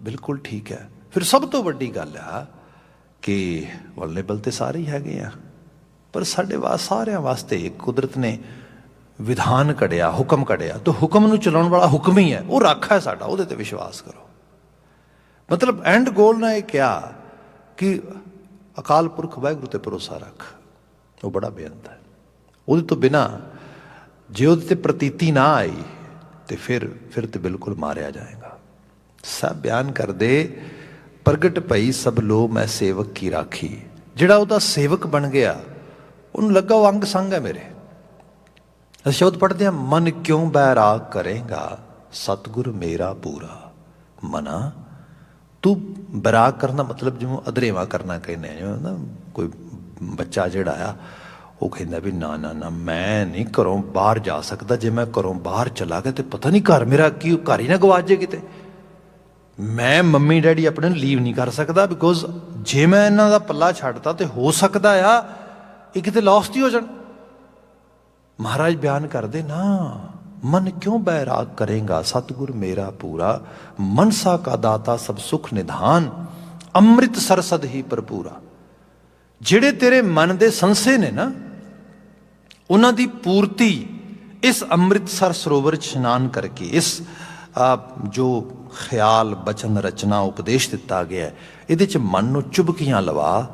ਬਿਲਕੁਲ ਠੀਕ ਹੈ। ਫਿਰ ਸਭ ਤੋਂ ਵੱਡੀ ਗੱਲ ਆ ਕਿ ਵਲਨਰੇਬਲ ਤੇ ਸਾਰੇ ਹੀ ਹੈਗੇ ਆ, ਪਰ ਸਾਡੇ ਸਾਰਿਆਂ ਵਾਸਤੇ ਕੁਦਰਤ ਨੇ ਵਿਧਾਨ ਘੜਿਆ, ਹੁਕਮ ਘੜਿਆ, ਤਾਂ ਹੁਕਮ ਨੂੰ ਚਲਾਉਣ ਵਾਲਾ ਹੁਕਮ ਹੀ ਹੈ। ਉਹ ਰਾਖਾ ਹੈ ਸਾਡਾ, ਉਹਦੇ ਤੇ ਵਿਸ਼ਵਾਸ ਕਰੋ। ਮਤਲਬ ਐਂਡ ਗੋਲ ਨੇ ਇਹ ਕਿਹਾ ਕਿ ਅਕਾਲ ਪੁਰਖ ਵਾਹਿਗੁਰੂ ਤੇ ਭਰੋਸਾ ਰੱਖ। ਉਹ ਬੜਾ ਬੇਅੰਤ ਹੈ। ਉਹਦੇ ਤੋਂ ਬਿਨਾਂ ਜੇ ਉਹਦੇ ਤੇ ਪ੍ਰਤੀਤੀ ਨਾ ਆਈ ਤੇ ਫਿਰ ਤੇ ਬਿਲਕੁਲ ਮਾਰਿਆ ਜਾਏਗਾ। ਸਭ ਬਿਆਨ ਕਰਦੇ, ਪ੍ਰਗਟ ਭਈ ਸਭ ਲੋ ਮੈਂ ਸੇਵਕ ਕੀ ਰਾਖੀ। ਜਿਹੜਾ ਉਹਦਾ ਸੇਵਕ ਬਣ ਗਿਆ, ਉਹਨੂੰ ਲੱਗਾ ਉਹ ਅੰਗ ਸੰਗ ਹੈ ਮੇਰੇ। ਅਸੀਂ ਸ਼ਬਦ ਪੜ੍ਹਦੇ ਹਾਂ, ਮਨ ਕਿਉਂ ਬੈਰਾਗ ਕਰੇਗਾ ਸਤਿਗੁਰ ਮੇਰਾ ਪੂਰਾ। ਮਨਾ ਤੂੰ ਬੈਰਾਗ ਕਰਨਾ ਮਤਲਬ ਜਿਵੇਂ ਅਧਰੇਵਾ ਕਰਨਾ ਕਹਿੰਦੇ ਆ। ਜਿਵੇਂ ਨਾ ਕੋਈ ਬੱਚਾ ਜਿਹੜਾ ਆ ਉਹ ਕਹਿੰਦਾ ਵੀ ਨਾ ਨਾ ਨਾ, ਮੈਂ ਨਹੀਂ ਘਰੋਂ ਬਾਹਰ ਜਾ ਸਕਦਾ। ਜੇ ਮੈਂ ਘਰੋਂ ਬਾਹਰ ਚਲਾ ਗਿਆ ਤੇ ਪਤਾ ਨਹੀਂ ਘਰ ਮੇਰਾ ਕੀ, ਘਰ ਹੀ ਨਾ ਗਵਾਚ ਜੇ ਕਿਤੇ। ਮੈਂ ਮੰਮੀ ਡੈਡੀ ਆਪਣੇ ਨੂੰ ਲੀਵ ਨਹੀਂ ਕਰ ਸਕਦਾ, ਬਿਕੋਜ਼ ਜੇ ਮੈਂ ਇਹਨਾਂ ਦਾ ਪੱਲਾ ਛੱਡਤਾ ਤੇ ਹੋ ਸਕਦਾ ਆ ਇਹ ਕਿਤੇ ਲੋਸਟ ਹੀ ਹੋ ਜਾਣ। ਮਹਾਰਾਜ ਬਿਆਨ ਕਰਦੇ ਨਾ, ਮਨ ਕਿਉਂ ਬੈਰਾਗ ਕਰੇਗਾ ਸਤਿਗੁਰ ਮੇਰਾ ਪੂਰਾ, ਮਨਸਾ ਕਾ ਦਾਤਾ ਸਭ ਸੁਖ ਨਿਧਾਨ, ਅੰਮ੍ਰਿਤ ਸਰਸਦ ਹੀ ਭਰਪੂਰਾ। ਜਿਹੜੇ ਤੇਰੇ ਮਨ ਦੇ ਸੰਸੇ ਨੇ ਨਾ, ਉਹਨਾਂ ਦੀ ਪੂਰਤੀ ਇਸ ਅੰਮ੍ਰਿਤਸਰ ਸਰੋਵਰ 'ਚ ਇਸ਼ਨਾਨ ਕਰਕੇ, ਇਸ ਜੋ ਖਿਆਲ ਬਚਨ ਰਚਨਾ ਉਪਦੇਸ਼ ਦਿੱਤਾ ਗਿਆ, ਇਹਦੇ 'ਚ ਮਨ ਨੂੰ ਚੁਬਕੀਆਂ ਲਵਾ,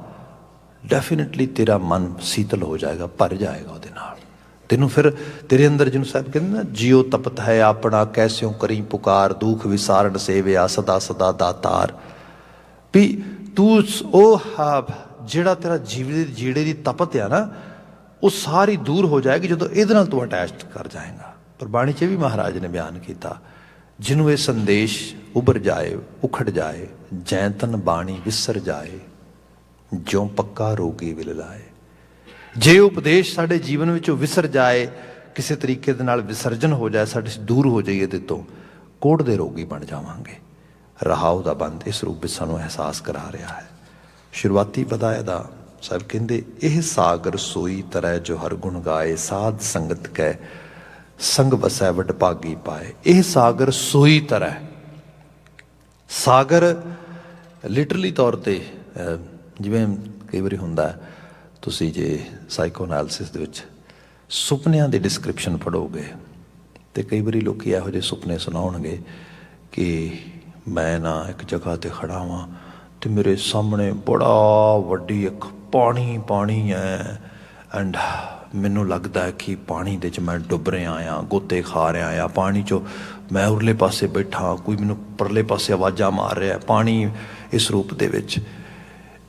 ਡੈਫੀਨੇਟਲੀ ਤੇਰਾ ਮਨ ਸੀਤਲ ਹੋ ਜਾਏਗਾ, ਭਰ ਜਾਏਗਾ ਉਹਦੇ ਨਾਲ। ਤੈਨੂੰ ਫਿਰ ਤੇਰੇ ਅੰਦਰ, ਜਿਹਨੂੰ ਸਾਹਿਬ ਕਹਿੰਦੇ ਨਾ, ਜਿਉ ਤਪਤ ਹੈ ਆਪਣਾ ਕੈਸਿਓ ਕਰੀ ਪੁਕਾਰ, ਦੁੱਖ ਵਿਸਾਰਣ ਸੇਵਿਆ ਸਦਾ ਸਦਾ ਦਾਤਾਰ। ਵੀ ਤੂੰ ਉਹ ਜਿਹੜਾ ਤੇਰਾ ਜੀੜੇ ਦੀ ਤਪਤ ਆ ਨਾ, ਉਹ ਸਾਰੀ ਦੂਰ ਹੋ ਜਾਏਗੀ ਜਦੋਂ ਇਹਦੇ ਨਾਲ ਤੂੰ ਅਟੈਚ ਕਰ ਜਾਏਗਾ। ਪਰ ਬਾਣੀ 'ਚ ਵੀ ਮਹਾਰਾਜ ਨੇ ਬਿਆਨ ਕੀਤਾ, ਜਿਹਨੂੰ ਇਹ ਸੰਦੇਸ਼ ਉਭਰ ਜਾਏ ਉਖੜ ਜਾਏ, ਜੈਤਨ ਬਾਣੀ ਵਿਸਰ ਜਾਏ, ਜਿਉਂ ਪੱਕਾ ਰੋਗੀ ਵਿਲ ਲਾਏ। ਜੇ ਉਪਦੇਸ਼ ਸਾਡੇ ਜੀਵਨ ਵਿੱਚੋਂ ਵਿਸਰ ਜਾਏ, ਕਿਸੇ ਤਰੀਕੇ ਦੇ ਨਾਲ ਵਿਸਰਜਨ ਹੋ ਜਾਏ, ਸਾਡੇ ਦੂਰ ਹੋ ਜਾਈਏ ਇਹਦੇ ਤੋਂ, ਕੋੜ ਦੇ ਰੋਗੀ ਬਣ ਜਾਵਾਂਗੇ। ਰਹਾਉ ਦਾ ਬੰਦ ਇਸ ਰੂਪ ਵਿੱਚ ਸਾਨੂੰ ਅਹਿਸਾਸ ਕਰਾ ਰਿਹਾ ਹੈ। ਸ਼ੁਰੂਆਤੀ ਪਦਾਇਆ ਦਾ ਸਾਹਿਬ ਕਹਿੰਦੇ, ਇਹ ਸਾਗਰ ਸੋਈ ਤਰ੍ਹਾਂ ਜੋ ਹਰ ਗੁਣ ਗਾਏ, ਸਾਧ ਸੰਗਤ ਕੈ ਸੰਗ ਵਸੈ ਵਡ ਭਾਗੀ ਪਾਏ। ਇਹ ਸਾਗਰ ਸੋਈ ਤਰ੍ਹਾਂ, ਸਾਗਰ ਲਿਟਰਲੀ ਤੌਰ 'ਤੇ ਜਿਵੇਂ ਕਈ ਵਾਰੀ ਹੁੰਦਾ, ਤੁਸੀਂ ਜੇ ਸਾਈਕੋ ਐਨਾਲਿਸਿਸ ਦੇ ਵਿੱਚ ਸੁਪਨਿਆਂ ਦੀ ਡਿਸਕ੍ਰਿਪਸ਼ਨ ਪੜ੍ਹੋਗੇ ਤੇ ਕਈ ਵਾਰੀ ਲੋਕ ਇਹੋ ਜਿਹੇ ਸੁਪਨੇ ਸੁਣਾਉਣਗੇ ਕਿ ਮੈਂ ਨਾ ਇੱਕ ਜਗ੍ਹਾ 'ਤੇ ਖੜ੍ਹਾ ਵਾਂ ਤੇ ਮੇਰੇ ਸਾਹਮਣੇ ਬੜਾ ਵੱਡੀ ਇੱਕ ਪਾਣੀ ਹੈ, ਐਂਡ ਮੈਨੂੰ ਲੱਗਦਾ ਕਿ ਪਾਣੀ ਦੇ 'ਚ ਮੈਂ ਡੁੱਬ ਰਿਹਾ ਆ, ਗੋਤੇ ਖਾ ਰਿਹਾ ਆ ਪਾਣੀ 'ਚੋਂ, ਮੈਂ ਉਰਲੇ ਪਾਸੇ ਬੈਠਾ, ਕੋਈ ਮੈਨੂੰ ਪਰਲੇ ਪਾਸੇ ਆਵਾਜ਼ਾਂ ਮਾਰ ਰਿਹਾ, ਪਾਣੀ ਇਸ ਰੂਪ ਦੇ ਵਿੱਚ।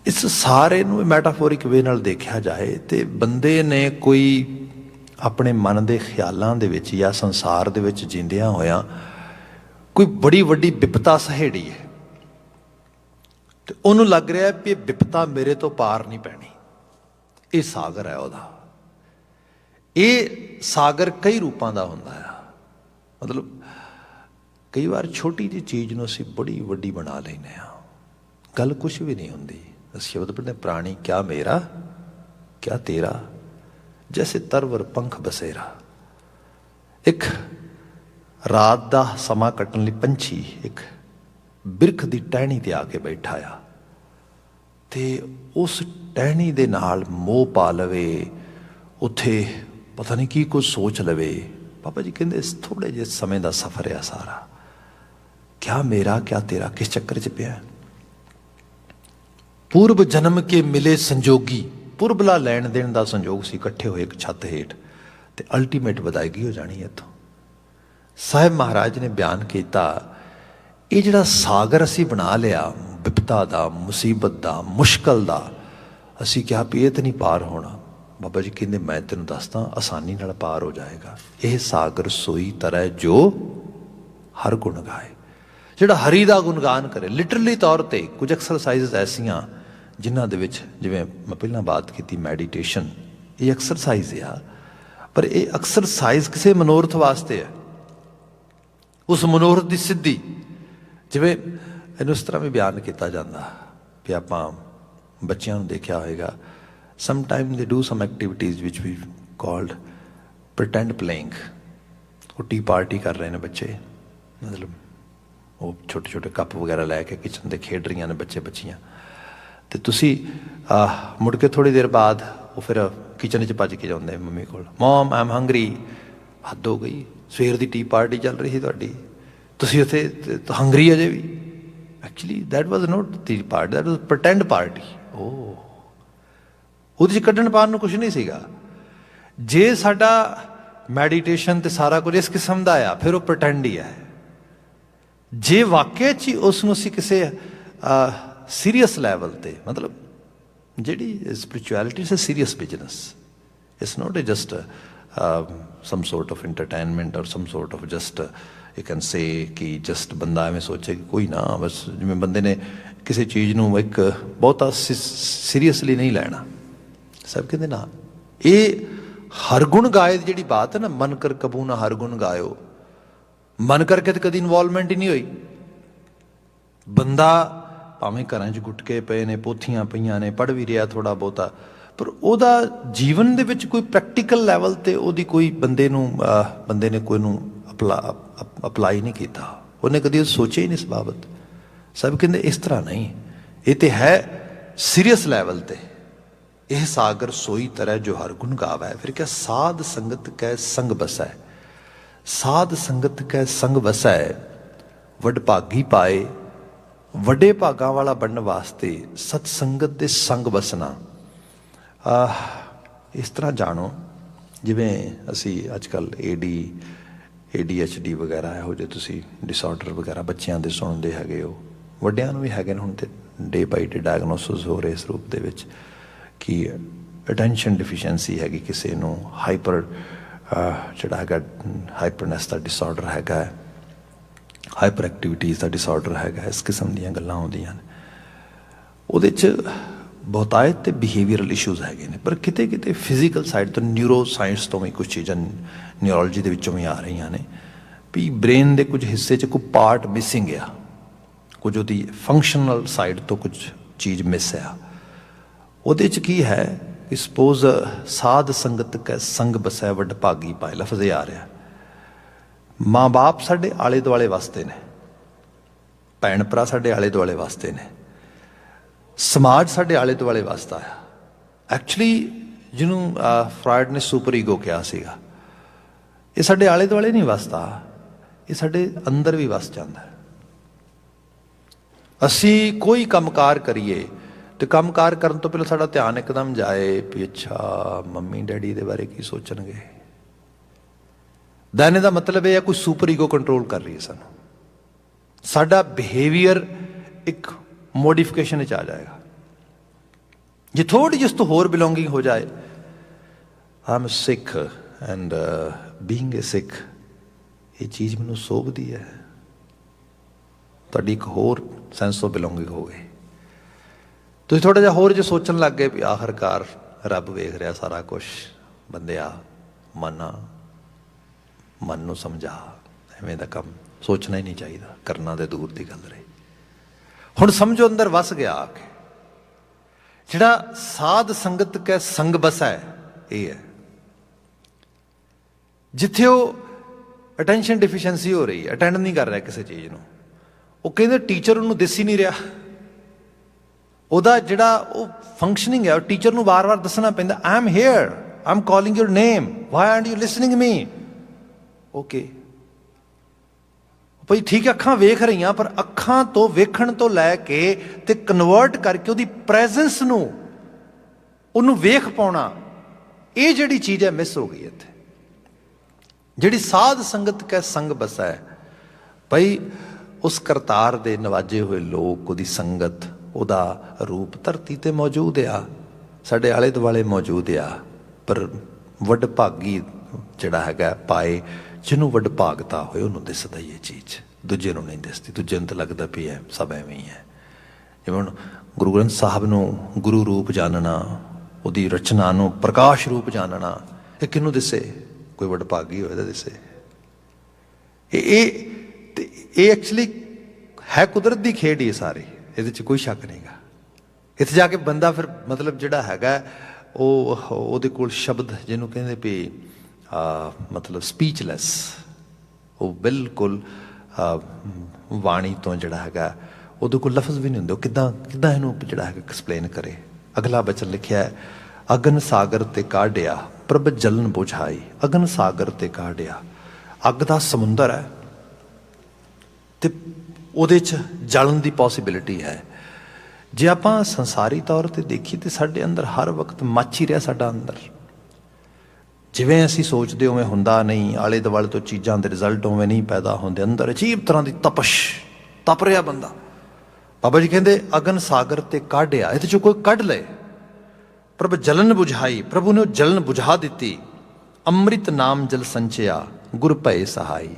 ਇਸ ਸਾਰੇ ਨੂੰ ਮੈਟਾਫੋਰਿਕ ਵੇ ਨਾਲ ਦੇਖਿਆ ਜਾਏ ਤੇ ਬੰਦੇ ਨੇ ਕੋਈ ਆਪਣੇ ਮਨ ਦੇ ਖਿਆਲਾਂ ਦੇ ਵਿੱਚ ਜਾਂ ਸੰਸਾਰ ਦੇ ਵਿੱਚ ਜਿੰਦਿਆਂ ਹੋਇਆਂ ਕੋਈ ਬੜੀ ਵੱਡੀ ਵਿਪਤਾ ਸਹੇੜੀ ਹੈ, ਤੇ ਉਹਨੂੰ ਲੱਗ ਰਿਹਾ ਵੀ ਇਹ ਵਿਪਤਾ ਮੇਰੇ ਤੋਂ ਪਾਰ ਨਹੀਂ ਪੈਣੀ। ਇਹ ਸਾਗਰ ਹੈ ਉਹਦਾ। ਇਹ ਸਾਗਰ ਕਈ ਰੂਪਾਂ ਦਾ ਹੁੰਦਾ ਆ। ਮਤਲਬ ਕਈ ਵਾਰ ਛੋਟੀ ਜਿਹੀ ਚੀਜ਼ ਨੂੰ ਅਸੀਂ ਬੜੀ ਵੱਡੀ ਬਣਾ ਲੈਂਦੇ ਹਾਂ, ਗੱਲ ਕੁਛ ਵੀ ਨਹੀਂ ਹੁੰਦੀ। ਸ਼ਬਦ ਪੜ੍ਹਦੇ, ਪ੍ਰਾਣੀ ਕਿਆ ਮੇਰਾ ਕਿਆ ਤੇਰਾ, ਜੈਸੇ ਤਰਵਰ ਪੰਖ ਬਸੇਰਾ। ਇੱਕ ਰਾਤ ਦਾ ਸਮਾਂ ਕੱਟਣ ਲਈ ਪੰਛੀ ਇੱਕ ਬਿਰਖ ਦੀ ਟਹਿਣੀ ਤੇ ਆ ਕੇ ਬੈਠਾ ਆ, ਤੇ ਉਸ ਟਹਿਣੀ ਦੇ ਨਾਲ ਮੋਹ ਪਾ ਲਵੇ, ਉੱਥੇ ਪਤਾ ਨਹੀਂ ਕੀ ਕੁਝ ਸੋਚ ਲਵੇ। ਬਾਬਾ ਜੀ ਕਹਿੰਦੇ ਇਸ ਥੋੜ੍ਹੇ ਜਿਹੇ ਸਮੇਂ ਦਾ ਸਫ਼ਰ ਆ ਸਾਰਾ। ਕਿਆ ਮੇਰਾ ਕਿਆ ਤੇਰਾ, ਕਿਸ ਚੱਕਰ 'ਚ ਪਿਆ? ਪੂਰਬ ਜਨਮ ਕੇ ਮਿਲੇ ਸੰਜੋਗੀ, ਪੁਰਬਲਾ ਲੈਣ ਦੇਣ ਦਾ ਸੰਜੋਗ ਸੀ, ਇਕੱਠੇ ਹੋਏ ਇੱਕ ਛੱਤ ਹੇਠ, ਤੇ ਅਲਟੀਮੇਟ ਵਿਦਾਇਗੀ ਹੋ ਜਾਣੀ ਇੱਥੋਂ। ਸਾਹਿਬ ਮਹਾਰਾਜ ਨੇ ਬਿਆਨ ਕੀਤਾ, ਇਹ ਜਿਹੜਾ ਸਾਗਰ ਅਸੀਂ ਬਣਾ ਲਿਆ ਵਿਪਤਾ ਦਾ, ਮੁਸੀਬਤ ਦਾ, ਮੁਸ਼ਕਲ ਦਾ, ਅਸੀਂ ਕਿਹਾ ਵੀ ਇਹ ਤਾਂ ਨਹੀਂ ਪਾਰ ਹੋਣਾ। ਬਾਬਾ ਜੀ ਕਹਿੰਦੇ ਮੈਂ ਤੈਨੂੰ ਦੱਸਦਾ, ਆਸਾਨੀ ਨਾਲ ਪਾਰ ਹੋ ਜਾਏਗਾ। ਇਹ ਸਾਗਰ ਸੋਈ ਤਰ੍ਹਾਂ ਜੋ ਹਰ ਗੁਣ ਗਾਏ, ਜਿਹੜਾ ਹਰੀ ਦਾ ਗੁਣਗਾਨ ਕਰੇ। ਲਿਟਰਲੀ ਤੌਰ 'ਤੇ ਕੁਝ ਐਕਸਰਸਾਈਜ਼ ਐਸੀਆਂ ਜਿਨ੍ਹਾਂ ਦੇ ਵਿੱਚ, ਜਿਵੇਂ ਮੈਂ ਪਹਿਲਾਂ ਬਾਤ ਕੀਤੀ ਮੈਡੀਟੇਸ਼ਨ, ਇਹ ਐਕਸਰਸਾਈਜ਼ ਆ, ਪਰ ਇਹ ਐਕਸਰਸਾਈਜ਼ ਕਿਸੇ ਮਨੋਰਥ ਵਾਸਤੇ ਹੈ, ਉਸ ਮਨੋਰਥ ਦੀ ਸਿੱਧੀ। ਜਿਵੇਂ ਇਹਨੂੰ ਇਸ ਤਰ੍ਹਾਂ ਵੀ ਬਿਆਨ ਕੀਤਾ ਜਾਂਦਾ ਵੀ ਆਪਾਂ ਬੱਚਿਆਂ ਨੂੰ ਦੇਖਿਆ ਹੋਏਗਾ, sometime they do some activities ਵਿਚ ਵੀ ਕਾਲਡ ਪ੍ਰੀਟੈਂਡ ਪਲੇਇੰਗ। ਉਹ ਟੀ ਪਾਰਟੀ ਕਰ ਰਹੇ ਨੇ ਬੱਚੇ, ਮਤਲਬ ਉਹ ਛੋਟੇ ਛੋਟੇ ਕੱਪ ਵਗੈਰਾ ਲੈ ਕੇ ਕਿਚਨ 'ਤੇ ਖੇਡ ਰਹੀਆਂ ਨੇ ਬੱਚੇ ਬੱਚੀਆਂ, ਅਤੇ ਤੁਸੀਂ ਮੁੜ ਕੇ ਥੋੜ੍ਹੀ ਦੇਰ ਬਾਅਦ ਉਹ ਫਿਰ ਕਿਚਨ 'ਚ ਭੱਜ ਕੇ ਜਾਂਦੇ ਮੰਮੀ ਕੋਲ, ਮੋਮ ਆਈ ਐਮ ਹੰਗਰੀ। ਹੱਦ ਹੋ ਗਈ, ਸਵੇਰ ਦੀ ਟੀ ਪਾਰਟੀ ਚੱਲ ਰਹੀ ਸੀ ਤੁਹਾਡੀ, ਤੁਸੀਂ ਉੱਥੇ ਹੰਗਰੀ ਅਜੇ ਵੀ। Actually that was not tea party, that was pretend party. ਉਹ ਉਹਦੇ 'ਚ ਕੱਢਣ ਪਾਉਣ ਨੂੰ ਕੁਛ ਨਹੀਂ ਸੀਗਾ। ਜੇ ਸਾਡਾ ਮੈਡੀਟੇਸ਼ਨ ਤੇ ਸਾਰਾ ਕੁਝ ਇਸ ਕਿਸਮ ਦਾ ਆ, ਫਿਰ ਉਹ ਪ੍ਰਟੈਂਡ ਹੀ ਹੈ। ਜੇ ਵਾਕਿਆ 'ਚ ਹੀ ਉਸ ਨੂੰ ਅਸੀਂ ਕਿਸੇ ਸੀਰੀਅਸ ਲੈਵਲ 'ਤੇ, ਮਤਲਬ ਜਿਹੜੀ spirituality is a serious business, it's not just some sort of entertainment or some sort of just you can say ਕਿ ਜਸਟ ਬੰਦਾ ਐਵੇਂ ਸੋਚੇ ਕਿ ਕੋਈ ਨਾ, ਬਸ ਜਿਵੇਂ ਬੰਦੇ ਨੇ ਕਿਸੇ ਚੀਜ਼ ਨੂੰ ਇੱਕ ਬਹੁਤਾ ਸੀਰੀਅਸਲੀ ਨਹੀਂ ਲੈਣਾ। ਸਭ ਕਹਿੰਦੇ ਨਾ, ये हर गुण गाए दी जिहड़ी बात है ना, मन कर कबू ना हर गुण गायो, मन करके तो कदी इनवॉल्वमेंट ही नहीं हुई। बंदा भावें घरां 'च गुटके पे ने, पोथियां पईयां ने, पढ़ भी रहा थोड़ा बहुता, पर ਉਹਦਾ जीवन दे विच कोई प्रैक्टिकल लैवल ते ਉਹਦੀ कोई बंदे ने कोई नूं अप्लाई नहीं किया, उन्हें कभी सोचा ही नहीं इस बाबत। सब कहते इस तरह नहीं, ये तो है सीरीयस लैवल ते, यह सागर सोई तरह जो हर गुण गावा है। फिर क्या साध संगत कै संग बसै, साध संगत कै संग बसै, वडभागी पाए, वड्डे भागां वाला बनने वास्ते सतसंगत दे संग बसना। इस तरह जानो जिवें असी अजकल ADHD वगैरह ਇਹੋ ਜਿਹੇ ਤੁਸੀਂ डिसऑर्डर वगैरह ਬੱਚਿਆਂ ਦੇ ਸੁਣਦੇ ਹੈਗੇ ਹੋ, ਵੱਡਿਆਂ ਨੂੰ ਵੀ ਹੈਗੇ ਨੇ ਹੁਣ ਤੇ ਡੇ ਬਾਈ ਡੇ ਡਾਇਗਨੋਸਿਸ ਹੋ ਰਹੇ ਇਸ ਰੂਪ ਦੇ ਵਿੱਚ ਕਿ ਅਟੈਂਸ਼ਨ ਡਿਫੀਸ਼ੀਐਂਸੀ ਹੈਗੀ ਕਿਸੇ ਨੂੰ, ਹਾਈਪਰ ਜਿਹੜਾ ਹੈਗਾ ਹਾਈਪਰਨੈਸ ਦਾ ਡਿਸਆਰਡਰ ਹੈਗਾ, ਹਾਈਪਰ ਐਕਟੀਵਿਟੀਜ਼ ਦਾ ਡਿਸਆਰਡਰ ਹੈਗਾ, ਇਸ ਕਿਸਮ ਦੀਆਂ ਗੱਲਾਂ ਆਉਂਦੀਆਂ ਨੇ। ਉਹਦੇ 'ਚ ਬਹੁਤਾਇਤ ਤੇ ਬਿਹੇਵੀਅਰਲ ਇਸ਼ੂਜ਼ ਹੈਗੇ ਨੇ, ਪਰ ਕਿਤੇ ਕਿਤੇ ਫਿਜ਼ੀਕਲ ਸਾਈਡ ਤੋਂ ਨਿਊਰੋ ਸਾਇੰਸ ਤੋਂ ਵੀ ਕੁਝ ਚੀਜ਼ਾਂ ਨਿਊਰੋਲੋਜੀ ਦੇ ਵਿੱਚੋਂ ਵੀ ਆ ਰਹੀਆਂ ਨੇ ਵੀ ਬ੍ਰੇਨ ਦੇ ਕੁਝ ਹਿੱਸੇ 'ਚ ਕੋਈ ਪਾਰਟ ਮਿਸਿੰਗ ਆ, ਕੁਝ ਉਹਦੀ ਫੰਕਸ਼ਨਲ ਸਾਈਡ ਤੋਂ ਕੁਝ ਚੀਜ਼ ਮਿਸ ਆ। ਉਹਦੇ 'ਚ ਕੀ ਹੈ ਕਿ ਸਪੋਜ਼ ਸਾਧ ਸੰਗਤ ਕੈ ਸੰਗ ਬਸੈ ਵਡਭਾਗੀ ਪਾਏ, ਲਫ਼ਜ਼ ਇਹ ਆ ਰਿਹਾ। ਮਾਂ ਬਾਪ ਸਾਡੇ ਆਲੇ ਦੁਆਲੇ ਵਾਸਤੇ ਨੇ, ਭੈਣ ਭਰਾ ਸਾਡੇ ਆਲੇ ਦੁਆਲੇ ਵਾਸਤੇ ਨੇ, ਸਮਾਜ ਸਾਡੇ ਆਲੇ ਦੁਆਲੇ ਵਾਸਤਾ ਆ। ਐਕਚੁਅਲੀ ਜਿਹਨੂੰ ਫਰਾਇਡ ਨੇ ਸੁਪਰ ਈਗੋ ਕਿਹਾ ਸੀਗਾ, ਇਹ ਸਾਡੇ ਆਲੇ ਦੁਆਲੇ ਨਹੀਂ ਵਸਦਾ, ਇਹ ਸਾਡੇ ਅੰਦਰ ਵੀ ਵਸ ਜਾਂਦਾ। ਅਸੀਂ ਕੋਈ ਕੰਮਕਾਰ ਕਰੀਏ ਤੇ ਕੰਮਕਾਰ ਕਰਨ ਤੋਂ ਪਹਿਲਾਂ ਸਾਡਾ ਧਿਆਨ ਇੱਕਦਮ ਜਾਏ ਵੀ ਅੱਛਾ ਮੰਮੀ ਡੈਡੀ ਦੇ ਬਾਰੇ ਕੀ ਸੋਚਣਗੇ। ਦਾਨੇ ਦਾ ਮਤਲਬ ਇਹ ਹੈ ਕੋਈ ਸੁਪਰ ਈਗੋ ਕੰਟਰੋਲ ਕਰ ਰਹੀ ਹੈ ਸਾਨੂੰ, ਸਾਡਾ ਬਿਹੇਵੀਅਰ ਇੱਕ ਮੋਡੀਫਿਕੇਸ਼ਨ ਵਿੱਚ ਆ ਜਾਏਗਾ। ਜੇ ਥੋੜੀ ਜਿਹੀ ਤੋਂ ਹੋਰ ਬਿਲੋਂਗਿੰਗ ਹੋ ਜਾਏ, ਆਮ ਸਿੱਖ ਐਂਡ ਬੀਇੰਗ ਏ ਸਿੱਖ, ਇਹ ਚੀਜ਼ ਮੈਨੂੰ ਸੋਭਦੀ ਹੈ, ਤੁਹਾਡੀ ਇੱਕ ਹੋਰ ਸੈਂਸ ਆਫ ਬਿਲੋਂਗਿੰਗ ਹੋ ਗਈ। ਤੁਸੀਂ ਥੋੜ੍ਹਾ ਜਿਹਾ ਹੋਰ ਜੇ ਸੋਚਣ ਲੱਗ ਗਏ ਵੀ ਆਖਰਕਾਰ ਰੱਬ ਵੇਖ ਰਿਹਾ ਸਾਰਾ ਕੁਛ, ਬੰਦਿਆ ਮਨ ਨੂੰ ਸਮਝਾ, ਐਵੇਂ ਦਾ ਕੰਮ ਸੋਚਣਾ ਹੀ ਨਹੀਂ ਚਾਹੀਦਾ, ਕਰਨਾ ਤੇ ਦੂਰ ਦੀ ਗੱਲ ਰਹੀ। ਹੁਣ ਸਮਝੋ ਅੰਦਰ ਵਸ ਗਿਆ ਆ ਕੇ, ਜਿਹੜਾ ਸਾਧ ਸੰਗਤ ਕੈ ਸੰਗ ਬਸੈ, ਇਹ ਹੈ ਜਿੱਥੇ ਉਹ ਅਟੈਂਸ਼ਨ ਡਿਫੀਸ਼ੀਐਂਸੀ ਹੋ ਰਹੀ ਹੈ, ਅਟੈਂਡ ਨਹੀਂ ਕਰ ਰਿਹਾ ਕਿਸੇ ਚੀਜ਼ ਨੂੰ। ਉਹ ਕਹਿੰਦੇ ਟੀਚਰ ਉਹਨੂੰ ਦਿਸ ਹੀ ਨਹੀਂ ਰਿਹਾ, ਉਹਦਾ ਜਿਹੜਾ ਉਹ ਫੰਕਸ਼ਨਿੰਗ ਹੈ ਉਹ ਟੀਚਰ ਨੂੰ ਵਾਰ-ਵਾਰ ਦੱਸਣਾ ਪੈਂਦਾ, I am here, I am calling your name, why aren't you listening me. Okay ਭਾਈ ਠੀਕ ਹੈ, ਅੱਖਾਂ ਵੇਖ ਰਹੀਆਂ, ਪਰ ਅੱਖਾਂ ਤੋਂ ਵੇਖਣ ਤੋਂ ਲੈ ਕੇ ਤੇ ਕਨਵਰਟ ਕਰਕੇ ਉਹਦੀ ਪ੍ਰੈਜ਼ੈਂਸ ਨੂੰ, ਉਹਨੂੰ ਵੇਖ ਪਾਉਣਾ, ਇਹ ਜਿਹੜੀ ਚੀਜ਼ ਹੈ ਮਿਸ ਹੋ ਗਈ ਇੱਥੇ। ਜਿਹੜੀ ਸਾਧ ਸੰਗਤ ਕੈ ਸੰਗ ਬਸੈ, ਭਾਈ ਉਸ ਕਰਤਾਰ ਦੇ ਨਵਾਜੇ ਹੋਏ ਲੋਕ, ਉਹਦੀ ਸੰਗਤ, ਉਹਦਾ ਰੂਪ ਧਰਤੀ ਤੇ ਮੌਜੂਦ ਆ, ਸਾਡੇ ਆਲੇ ਦੁਆਲੇ ਮੌਜੂਦ ਆ, ਪਰ ਵਡਭਾਗੀ ਜਿਹੜਾ ਹੈਗਾ ਪਾਏ, ਜਿਹਨੂੰ ਵਡਭਾਗਤਾ ਹੋਏ ਉਹਨੂੰ ਦਿਸਦਾ ਹੀ ਇਹ ਚੀਜ਼, ਦੂਜੇ ਨੂੰ ਨਹੀਂ ਦਿਸਦੀ। ਦੂਜੇ ਨੂੰ ਤਾਂ ਲੱਗਦਾ ਵੀ ਹੈ ਸਭ ਐਵੇਂ ਹੀ ਹੈ। ਜਿਵੇਂ ਹੁਣ ਗੁਰੂ ਗ੍ਰੰਥ ਸਾਹਿਬ ਨੂੰ ਗੁਰੂ ਰੂਪ ਜਾਣਨਾ, ਉਹਦੀ ਰਚਨਾ ਨੂੰ ਪ੍ਰਕਾਸ਼ ਰੂਪ ਜਾਣਨਾ, ਇਹ ਕਿਹਨੂੰ ਦਿਸੇ? ਕੋਈ ਵਡਭਾਗੀ ਹੋਏ ਤਾਂ ਦਿਸੇ। ਇਹ ਐਕਚੁਅਲੀ ਹੈ ਕੁਦਰਤ ਦੀ ਖੇਡ ਹੀ ਸਾਰੀ, ਇਹਦੇ 'ਚ ਕੋਈ ਸ਼ੱਕ ਨਹੀਂਗਾ। ਇੱਥੇ ਜਾ ਕੇ ਬੰਦਾ ਫਿਰ ਮਤਲਬ ਜਿਹੜਾ ਹੈਗਾ ਉਹਦੇ ਕੋਲ ਸ਼ਬਦ, ਜਿਹਨੂੰ ਕਹਿੰਦੇ ਵੀ ਮਤਲਬ ਸਪੀਚਲੈਸ, ਉਹ ਬਿਲਕੁਲ ਵਾਣੀ ਤੋਂ ਜਿਹੜਾ ਹੈਗਾ ਉਹਦੇ ਕੋਲ ਲਫ਼ਜ਼ ਵੀ ਨਹੀਂ ਹੁੰਦੇ, ਉਹ ਕਿੱਦਾਂ ਇਹਨੂੰ ਜਿਹੜਾ ਹੈਗਾ ਐਕਸਪਲੇਨ ਕਰੇ। ਅਗਲਾ ਬਚਨ ਲਿਖਿਆ ਹੈ, ਅਗਨ ਸਾਗਰ ਤੇ ਕਾਢਿਆ ਪ੍ਰਭ ਜਲਨ ਬੁਝਾਈ। ਅਗਨ ਸਾਗਰ ਤੇ ਕਾਢਿਆ, ਅੱਗ ਦਾ ਸਮੁੰਦਰ ਹੈ ਤੇ ਉਹਦੇ 'ਚ ਜਲਣ ਦੀ ਪੋਸੀਬਿਲਿਟੀ ਹੈ। ਜੇ ਆਪਾਂ ਸੰਸਾਰੀ ਤੌਰ 'ਤੇ ਦੇਖੀਏ ਤਾਂ ਸਾਡੇ ਅੰਦਰ ਹਰ ਵਕਤ ਮੱਚ ਹੀ ਰਿਹਾ ਸਾਡਾ ਅੰਦਰ, ਜਿਵੇਂ ਅਸੀਂ ਸੋਚਦੇ ਉਵੇਂ ਹੁੰਦਾ ਨਹੀਂ, ਆਲੇ ਦੁਆਲੇ ਤੋਂ ਚੀਜ਼ਾਂ ਦੇ ਰਿਜ਼ਲਟ ਉਵੇਂ ਨਹੀਂ ਪੈਦਾ ਹੁੰਦੇ, ਅੰਦਰ ਅਜੀਬ ਤਰ੍ਹਾਂ ਦੀ ਤਪਸ਼, ਤਪ ਰਿਹਾ ਬੰਦਾ। ਬਾਬਾ ਜੀ ਕਹਿੰਦੇ ਅਗਨ ਸਾਗਰ ਤੇ ਕਾਢਿਆ, ਇਹਦੇ 'ਚੋਂ ਕੋਈ ਕੱਢ ਲਏ। ਪ੍ਰਭ ਜਲਨ ਬੁਝਾਈ, ਪ੍ਰਭੂ ਨੇ ਜਲਨ ਬੁਝਾ ਦਿੱਤੀ। ਅੰਮ੍ਰਿਤ ਨਾਮ ਜਲ ਸੰਚਿਆ ਗੁਰ ਭਏ ਸਹਾਈ।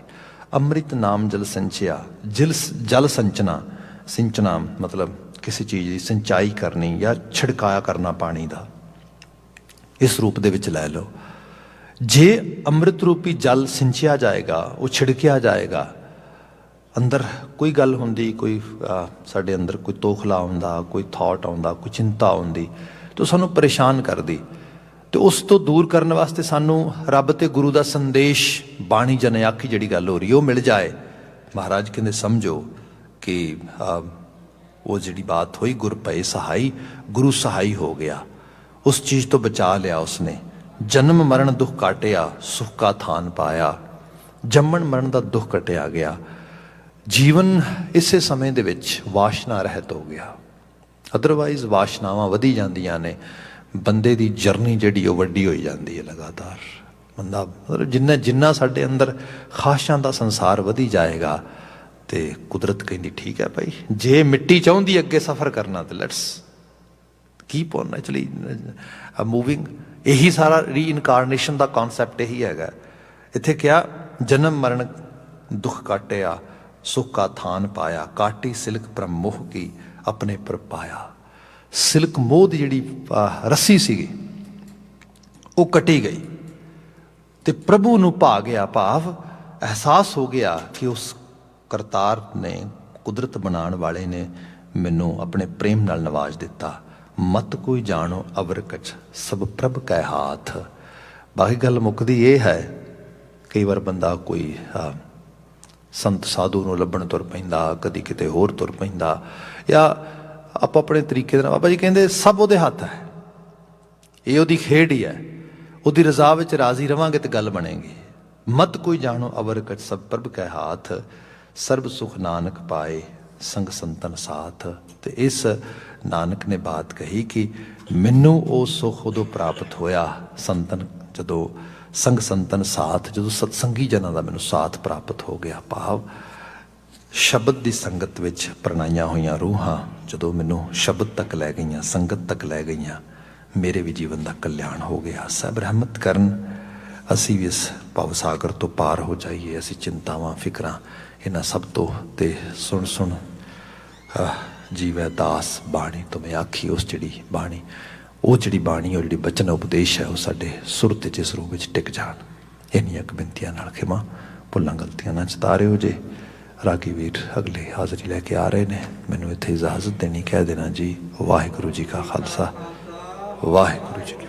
ਅੰਮ੍ਰਿਤ ਨਾਮ ਜਲ ਸੰਚਿਆ, ਜਲ ਸੰਚਨਾ, ਸਿੰਚਨਾ ਮਤਲਬ ਕਿਸੇ ਚੀਜ਼ ਦੀ ਸਿੰਚਾਈ ਕਰਨੀ ਜਾਂ ਛਿੜਕਾਇਆ ਕਰਨਾ ਪਾਣੀ ਦਾ। इस रूप दे विच लै लो। जे अमृत रूपी जल सिंचिया जाएगा, वो छिड़किया जाएगा, अंदर कोई गल हुंदी, कोई साडे अंदर कोई तोखला आउंदा, कोई थॉट आउंदा, कोई चिंता आउंदी, तो सानू परेशान करदी, तो उस तो दूर करने वास्ते सानू रब ते गुरु दा संदेश, बाणी जने आखी जिहड़ी गल हो रही वो मिल जाए। महाराज कहंदे समझो कि वो जिहड़ी बात हुई, गुर पए सहाई, गुरु सहाई हो गया, उस चीज़ तो बचा लिया उसने। जन्म मरण दुख काटिया, सुख का थान पाया, जम्मण मरण का दुख कटिया गया। जीवन इसे समय दे विच वासना रहत हो गया। अदरवाइज वासनावां वधी जांदियां ने, बंदे दी जर्नी जिहड़ी ओह वड्डी होई जांदी है लगातार। बंदा मतलब जिन्ना जिन्ना साडे अंदर ख्वाहिशां दा संसार वधी जाएगा, तो कुदरत कहती ठीक है भाई, जे मिट्टी चाहुंदी अगे सफ़र करना तो let's keep on actually moving. यही सारा रीइनकारनेशन का कॉन्सैप्ट यही है। इत्थे क्या, जन्म मरण दुख काटिया, सुख का थान पाया, काटी सिल्क पर मोह की, अपने पर पाया। सिल्क मोह की जिहड़ी रस्सी सीगी वो कटी गई, तो प्रभु नूं भा गया, भाव एहसास हो गया कि उस करतार ने, कुदरत बनाने वाले ने मैनू अपने प्रेम नाल नवाज दिता। मत कोई जानो अवर कछ, सब प्रभ कै हाथ। बाकी गल मुकदी ये है, कई बार बंदा कोई संत साधु नूं लभण तुर पैंदा, कदी किते होर तुर पैंदा, या आप अपने तरीके नाल, बाबा जी कहंदे सब उहदे हत्थ है, ये उहदी खेड ही है, उहदी रज़ा विच राजी रवांगे तो गल बनेगी। मत कोई जानो अवर कछ, सब प्रभ कै हाथ, सर्ब सुख नानक पाए, संग संतन साथ। तो इस नानक ने बात कही कि मैनू वो सुख उदों प्राप्त होया संतन, जदों संग संतन साथ, जदों सतसंगी जनां दा मैनू साथ प्राप्त हो गया। भाव शब्द की संगत विच परनाइयां होईयां रूहां जदों मैनू शब्द तक लै गईयां, संगत तक लै गईयां, मेरे भी जीवन का कल्याण हो गया। सब रहमत करन, असी भी इस भवसागर तो पार हो जाइए। असी चिंतावां फिक्रां इन्हां सब तो ते सुन सुन जीवै दास बाणी तुम्हें आखी। उस जिहड़ी बाणी, वो जिहड़ी बाणी, वो जिहड़ी बचन उपदेश है, वो साडे सुरत च इस रूप विच टिक जाण। इन्नियां क बिनतियां नाल खिमा भुल्लां गलतियां ना चितारिओ जे। रागी वीर अगले हाज़री लैके आ रहे ने, मैनू इत्थे इजाजत देनी, कह देना जी वाहिगुरू जी का खालसा वाहिगुरू जी की